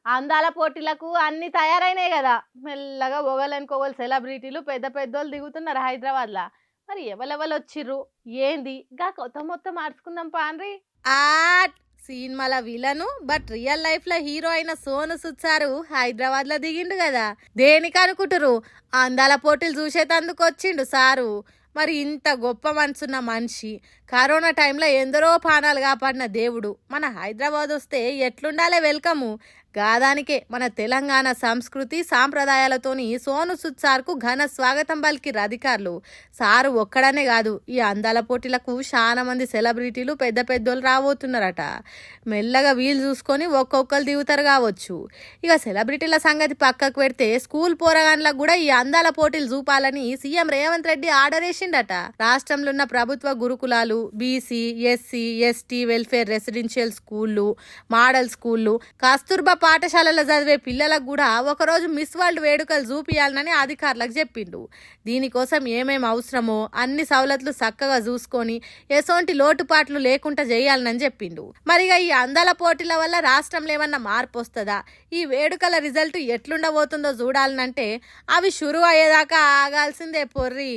అందాల పోటీలకు అన్ని తయారైనాయి కదా. మెల్లగా ఒకళ్ళనుకోగలు సెలబ్రిటీలు పెద్ద పెద్దోళ్ళు దిగుతున్నారు హైదరాబాద్‌ల. మరి ఎవలెవలు వచ్చిర్రు? ఏంది? గా కొత్త మొత్తం మార్చుకుందాం పాండ్రి. ఆట్ సినిమాల విలను బట్ రియల్ లైఫ్ లో హీరో అయిన సోను సూద్ సారు హైదరాబాద్ లో దిగిండు కదా. దేనికి అనుకుంటురు? అందాల పోటీలు చూసేటందుకు వచ్చిండు సారు. మరి ఇంత గొప్ప మనసున్న మనిషి, కరోనా టైంలో ఎందరో ప్రాణాలు కాపాడిన దేవుడు మన హైదరాబాద్ వస్తే ఎట్లుండాలే వెల్కము. గాదానికే మన తెలంగాణ సంస్కృతి సాంప్రదాయాలతోని సోను సుద్ సార్కు ఘన స్వాగతం పలికిర్రు అధికారులు. సారు ఒక్కడనే కాదు, ఈ అందాల పోటీలకు చాలా మంది సెలబ్రిటీలు పెద్ద పెద్దోళ్ళు రాబోతున్నారట. మెల్లగా వీలు చూసుకొని ఒక్కొక్కరు దిగుతారు కావచ్చు. ఇక సెలబ్రిటీల సంగతి పక్కకు పెడితే స్కూల్ పోరగాన్లకు కూడా ఈ అందాల పోటీలు చూపాలని సీఎం రేవంత్ రెడ్డి ఆర్డర్ వేసిండట. రాష్ట్రంలో ఉన్న ప్రభుత్వ గురుకులాలు, BC, SC, ST welfare residential స్కూళ్ళు, మోడల్ స్కూళ్ళు, కస్తూర్బా పాఠశాలలో చదివే పిల్లలకు కూడా ఒకరోజు మిస్ వరల్డ్ వేడుకలు చూపియాలని అధికారులకు చెప్పిండు. దీనికోసం ఏమేమి అవసరమో అన్ని సవలతులు చక్కగా చూసుకొని ఎసోంటి లోటుపాట్లు లేకుండా చేయాలని చెప్పిండు. మరిగా ఈ అందాల పోటీల వల్ల రాష్ట్రంలో ఏమన్నా మార్పు వస్తుందా, ఈ వేడుకల రిజల్ట్ ఎట్లుండబోతుందో చూడాలనంటే అవి షురు అయ్యేదాకా ఆగాల్సిందే పొర్రి.